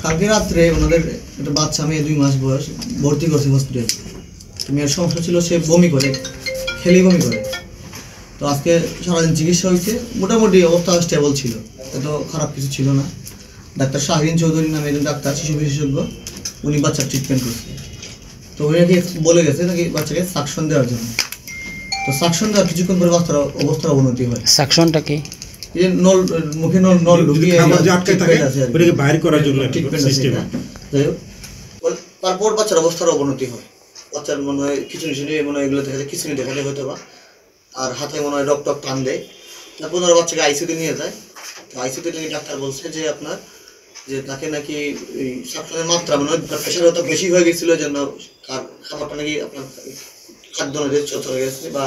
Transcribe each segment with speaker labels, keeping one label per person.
Speaker 1: কালকে রাত্রে ওনাদের একটা বাচ্চা মেয়ে 2 মাস বয়স ভর্তি করছে হসপিটালে। মেয়ের সমস্যা ছিল সে বমি করে, খেলেই বমি করে। তো আজকে সারাদিন চিকিৎসা হয়েছে, মোটামুটি অবস্থা স্টেবল ছিল, এত খারাপ কিছু ছিল না। ডাক্তার শাহরিন চৌধুরী নামে একজন ডাক্তার, শিশু বিশেষজ্ঞ, উনি বাচ্চার ট্রিটমেন্ট করছে। তো উনি নাকি বলে গেছে নাকি বাচ্চাকে সাকশন দেওয়ার জন্য। তো সাকশন দেওয়ার কিছুক্ষণ পরে অবস্থার অবনতি হয়।
Speaker 2: সাকশনটা কি?
Speaker 1: এই নল মুখে নল ঢুকিয়ে
Speaker 3: আটকে থাকে ওটাকে বাইরে করার জন্য
Speaker 1: ট্রিটমেন্ট সিস্টেম। তারপর বাচ্চার অবস্থার অবনতি হয়। বাচ্চার মনে হয় খিচুড়ি মনে হয় এগুলো দেখা যায়, খিচুড়ি দেখা যায় হয়তো বা, আর হাতে মনে হয় রক্ত টান দেয়। তারপর ওরা বাচ্চাকে আইসিইউতে নিয়ে যায়। তো আইসিইউতে নিয়ে ডাক্তার বলছে যে আপনার যে তাকে নাকি এই সাকশনের মাত্রা মনে হয় প্রেশার অত বেশি হয়ে গেছিলো জন্য খাবারটা নাকি আপনার খাদ্য নদীতে চলে গেছে বা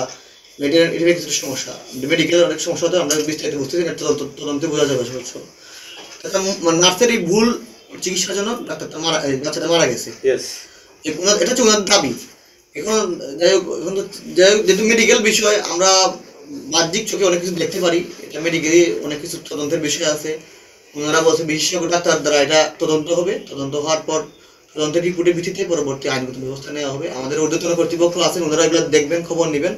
Speaker 1: এটার কিছু সমস্যা, মেডিকেল অনেক সমস্যা হতো। আমরা বিস্তারিত বুঝতেছি না, তদন্তে বোঝা যাবে সবসময়। নার্সেরই ভুল চিকিৎসার জন্য বাচ্চাটা মারা গেছে। এটা হচ্ছে ওনার দাবি। এখন যাই হোক যেহেতু মেডিকেল বিষয়, আমরা বাহ্যিক চোখে অনেক কিছু দেখতে পারি, এটা মেডিকেলে অনেক কিছু তদন্তের বিষয় আছে। ওনারা বলছে বিশেষজ্ঞ ডাক্তার দ্বারা এটা তদন্ত হবে, তদন্ত হওয়ার পর তদন্তের রিপোর্টের ভিত্তিতে পরবর্তী আইনগত ব্যবস্থা নেওয়া হবে। আমাদের ঊর্ধ্বতন কর্তৃপক্ষ আছেন, ওনারা এগুলো দেখবেন, খবর নেবেন।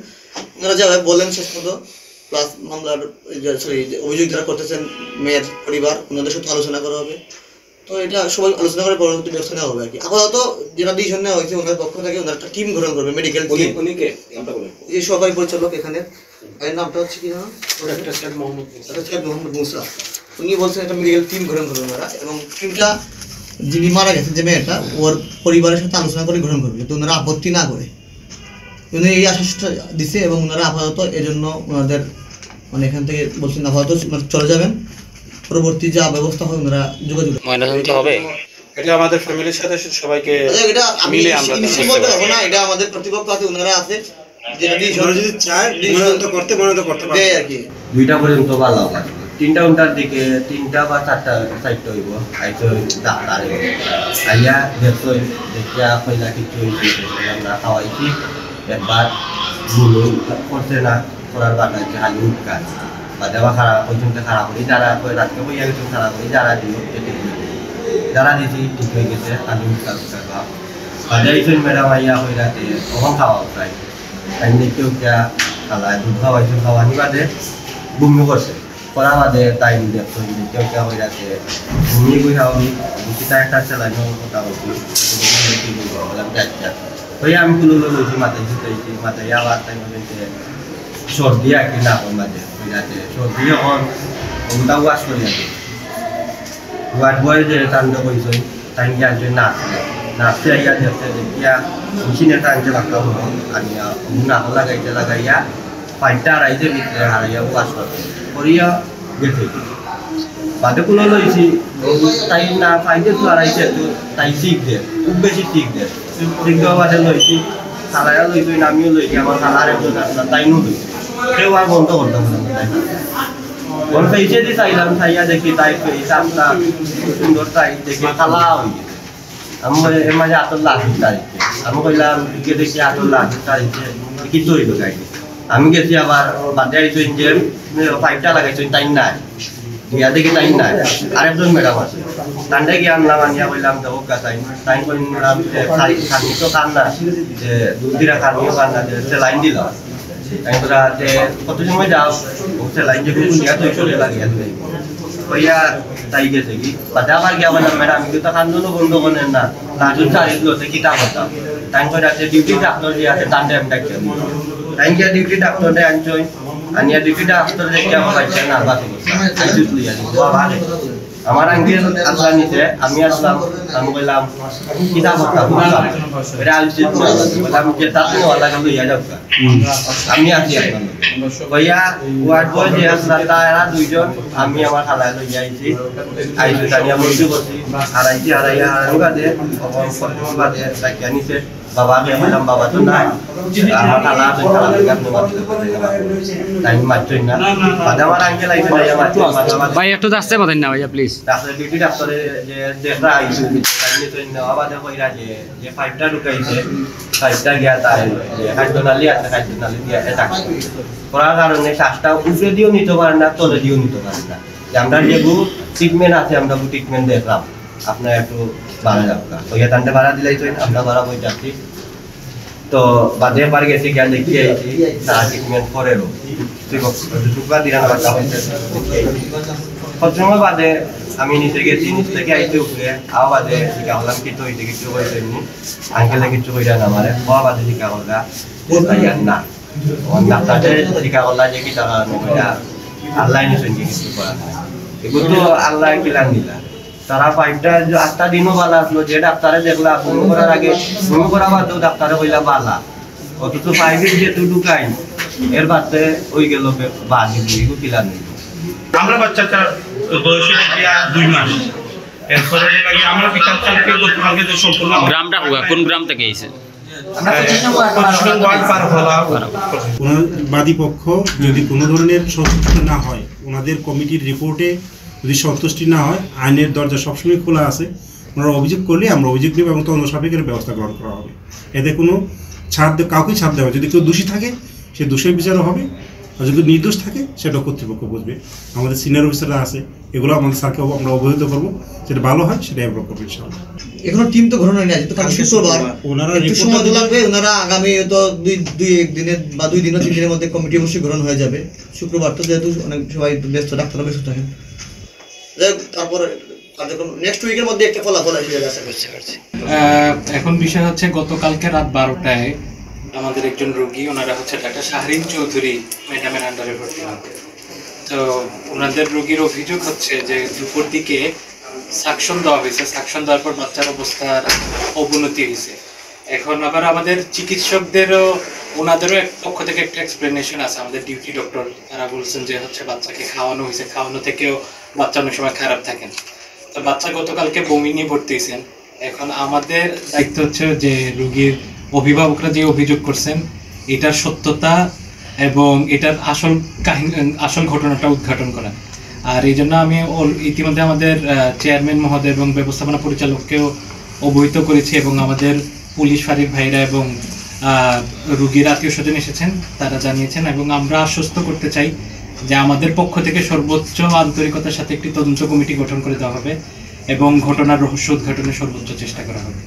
Speaker 1: ওনারা যাবে বললেন শেষ পর্যন্ত, প্লাস মামলার অভিযোগ যারা করতেছেন মেয়ের পরিবার, ওনাদের সাথে আলোচনা করা হবে। তো এটা সবাই আলোচনা করে পরবর্তী ব্যবস্থা নেওয়া হবে আর কি। আপাতত যেটা ডিসিশন নেওয়া হয়েছে, ওনার পক্ষ থেকে ওনার একটা টিম গঠন করবে, মেডিকেল টিম। যে সরকারি পরিচালক এখানে, এর নামটা হচ্ছে কি জানো, মোহাম্মদ মুসা। উনি বলছেন একটা মেডিকেল টিম গঠন করবে ওনারা, এবং টিমটা যিনি মারা গেছে যে মেয়েটা, ওর পরিবারের সাথে আলোচনা করে গঠন করবে, যাতে ওনারা আপত্তি না করে। উনি এই আশ্বাসটা দিছে, এবং ওনারা আপাতত এজন্য ওনাদের মানে এখান থেকে বলছেন আপাতত চলে যাবেন, পরবর্তী যা ব্যবস্থা হয় ওনারা যোগাযোগ
Speaker 2: হবে।
Speaker 3: এটা আমাদের ফ্যামিলির সাথে সবাইকে
Speaker 1: এটা
Speaker 3: মিলে আমরা
Speaker 1: বলতে পারবো না, এটা আমাদের কর্তৃপক্ষ আছে, ওনারা আছে, যেটা
Speaker 3: যদি চায় করতে পারে
Speaker 1: আর কি।
Speaker 4: 2টা পর্যন্ত ভালো লাগবে, 3টা ঘন্টার দিকে 3টা বা 4টা হইব। আইতো ডাক্তার আইয়া দেখো, দেখিয়া কইলা কিছু না খাওয়াইছি, একবার গুলো করছে না, করার বাটাইছে হালি উৎকার বা দেওয়া খারাপ পর্যন্ত খারাপ হয়ে যারা রাতকে বইয়া গেছে খারাপ হয়ে যারা দিল যারা দিয়েছি ঠিক হয়ে গেছে আলু উৎকার ভাব বাজাইছেন ম্যাডাম আইয়া হয়ে রাতে কখন খাওয়া প্রায় টাইম দেখতে উঠা খালায় দুধ খাওয়াইছেন খাওয়ানি বাদে বমি করছে করা বাদে টাইম দেখছেন দেখতে উঠা হয়ে রাতে ঘুমিয়ে গই খাওয়ানি দুটা একটা চালানো কথা বলছি বললাম যাচ্ছা হয়ে আমি তুলে লইছি মাথায় জুতাইছি মাথায় আবার টাইম হয়েছে সর্দি আর কি না ওর মাঝে হয়ে যাচ্ছে সর্দি যখন ওটা ওয়াশ করে যাচ্ছে ওয়াশ বয়ে যে টান্ড করেছে টাইম গিয়ে আনছে নাচতে আইয়া দেখতে দেখিয়া মেশিনে টানতে লাগতে হলো আমি না লাগাইয়া 5টা আড়াইটের ভিতরে হারাইয়া ওয়াশ করিয়া গেছে বাদে কোনো লইছি তাই না 5 তো আড়াইটে তো তাই ঠিক দে খুব বেশি ঠিক দে ঠিক দেওয়া বাদে লইছি খালাইয়া লইছি আমিও লইছি আমার খালার একজন আপনার তাইনও লইছি কেউ আর বন্ধ করতাম না বল পেয়েছে দিয়ে চাইলাম চাইয়া দেখি তাই পেয়েছে আপনার সুন্দর তাই দেখে খালা হয়ে গেছে আমি এর মাঝে 8 লাখ তারিখে আমি কইলাম দিকে দেখি 8 লাখ তারিখে কি তৈরি গাড়ি আমি গেছি আবার বাদে আইছো ইঞ্জিন 5টা লাগাইছো টাইম নাই দিয়া দেখি টাইম নাই আরেকজন ম্যাডাম আছে টান্ডা গিয়ে আনলাম আনিয়া কইলাম দেখো টাইম টাইম কইলাম খানি তো খান না যে দুধিরা খানিও খান না যে লাইন দিলাম আমি তোরা কত সময় যাও সে লাইন যে নিয়ে তো চলে লাগিয়ে দিই কইয়া তাই গেছে কি বাদে আবার গিয়ে বললাম ম্যাডাম আমি তো খান্দনও বন্ধ করেন না লাজুন চারিগুলোতে কিতা করতাম টাইম করে আছে ডিউটি ডাক্তার যে আছে তার টাইম ডাক্তার টাইম গিয়ে ডিউটি ডাক্তারে আনছই আনিয়া ডিউটি ডাক্তার দেখে আমার বাচ্চা নার্ভাস হয়ে আমার আঙ্কেল আসলা নিতে আমি আসলাম আমি বললাম কিতা করতাম এটা আলোচিত বললাম যে তাতে ওয়ালা গেল ইয়া যাও আমি আসি ভাইয়া ওয়ার্ড বয় যে আসলা তারা দুইজন আমি আমার খালা লই যাইছি আইছি তানিয়া বলতে করছি হারাইয়া হারাইয়া খবর ফটো বাদে তাকে নিতে বাবাকে বললাম বাবা তো নাই আমার খালা তো খালা থেকে আপনি টাইম মারছেন না বাদে আমার আঙ্কেল আইছে
Speaker 2: ভাই একটু আসতে পারেন না ভাইয়া প্লিজ
Speaker 4: ডাক্তার ডিউটি ডাক্তারে যে দেখা আইছে টাইমে তো নেওয়া বাদে কইরা যে 5টা ঢুকাইছে 5টা গিয়া তাই যে হাইড্রোনালি আছে হাইড্রোনালি দিয়া এটা করার কারণে শ্বাসটা উপরে দিও নিতে পারে না তলে দিও নিতে পারে না যে আমরা যেগুলো ট্রিটমেন্ট আছে আমরা ট্রিটমেন্ট দেখলাম আপনার একটু বাড়া যাবে তো এখানটা ভাড়া দিলেই তো আমরা ভাড়া বই যাচ্ছি তো বাদে পারে গেছি গিয়ে দেখিয়ে আইছি না ট্রিটমেন্ট করেও শুক্রবার দিন বাচ্চা হয়েছে সবসময় বাদে আমি নিচে গেছি নিচ থেকে আইতে উপরে আবার বাদে টিকা করলাম কিন্তু হইতে কিছু হয়েছে এমনি আঙ্কেলে কিছু হইয়া না আমারে হওয়া বাদে টিকা করলা না ডাক্তারের টিকা করলা যে কি টাকা আল্লাহ নিশ্চয় কিছু করা এগুলো তো আল্লাহ কিলান দিলা তারা 8টা দিনও ভালো আসলো যে ডাক্তারে দেখলা বমি করার আগে বমি করা বাদেও ডাক্তারে কইলা বালা অথচ 5 দিন যেহেতু ঢুকাই এর বাদে ওই গেল বাদি এগুলো কিলান দিল
Speaker 5: আমরা বাচ্চাটার বয়স 2 মাস এরপরে আমরা বিকাল কালকে গতকালকে যে সম্পূর্ণ
Speaker 2: গ্রামটা কোন গ্রাম থেকে এসেছে?
Speaker 3: কোনো বাদী পক্ষ যদি কোনো ধরনের সন্তুষ্ট না হয়, ওনাদের কমিটির রিপোর্টে যদি সন্তুষ্টি না হয়, আইনের দরজা সবসময় খোলা আছে। ওনারা অভিযোগ করলে আমরা অভিযোগ নেব এবং তদন্ত সাপেক্ষে ব্যবস্থা গ্রহণ করা হবে। এতে কোনো কাউকে ছাড় দেওয়া, যদি কেউ দোষী থাকে সে দোষের বিচারও হবে, আর যদি নির্দোষ থাকে সেটা কর্তৃপক্ষ বুঝবে। আমাদের সিনিয়র অফিসাররা আছে, এগুলো আমাদের স্যারকে আমরা অবহিত করবো, যেটা ভালো হয় সেটাই আমরা করবো ইনশাআল্লাহ।
Speaker 1: এখনো টিম তো ঘটনা নেই, যেহেতু শুক্রবার
Speaker 3: ওনারা
Speaker 1: একটু সময় তো লাগবে। ওনারা আগামী তো এক দিনের বা 2 দিন 3 দিনের মধ্যে কমিটি অবশ্যই গ্রহণ হয়ে যাবে। শুক্রবার তো যেহেতু অনেক সবাই ব্যস্ত, ডাক্তাররা ব্যস্ত থাকেন, তারপরে কার্যক্রম নেক্সট উইকের মধ্যে একটা ফলাফল আসবে আশা করছি।
Speaker 6: এখন বিষয় হচ্ছে গতকালকে রাত 12টায় আমাদের একজন রোগী, ওনারা হচ্ছে ডাক্তার শাহরিন চৌধুরী ম্যাডামের আন্ডারে ভর্তি হন। তো ওনাদের রোগীর অভিযোগ হচ্ছে যে দুপুর দিকে সাকশন দেওয়া হয়েছে, সাকশন দেওয়ার পর বাচ্চার অবস্থার অবনতি হয়েছে। এখন আবার আমাদের চিকিৎসকদেরও ওনাদেরও এক পক্ষ থেকে একটা এক্সপ্লেনেশন আছে, আমাদের ডিউটি ডক্টর তারা বলছেন যে হচ্ছে বাচ্চাকে খাওয়ানো হয়েছে, খাওয়ানো থেকেও বাচ্চা অনেক সময় খারাপ থাকেন। তো বাচ্চা গতকালকে বমি নিয়ে ভর্তি হয়েছেন। এখন আমাদের দায়িত্ব হচ্ছে যে রোগীর অভিভাবকরা যে অভিযোগ করছেন এটার সত্যতা এবং এটার আসল ঘটনাটা উদ্ঘাটন করা। আর এই জন্য আমি ইতিমধ্যে আমাদের চেয়ারম্যান মহোদয় এবং ব্যবস্থাপনা পরিচালককেও অবহিত করেছি এবং আমাদের পুলিশ ফাঁড়ির ভাইরা এবং রোগীর আত্মীয় স্বজন এসেছেন, তারা জানিয়েছেন। এবং আমরা আশ্বস্ত করতে চাই যে আমাদের পক্ষ থেকে সর্বোচ্চ আন্তরিকতার সাথে একটি তদন্ত কমিটি গঠন করে দেওয়া হবে এবং ঘটনার রহস্য উদ্ঘাটনের সর্বোচ্চ চেষ্টা করা হবে।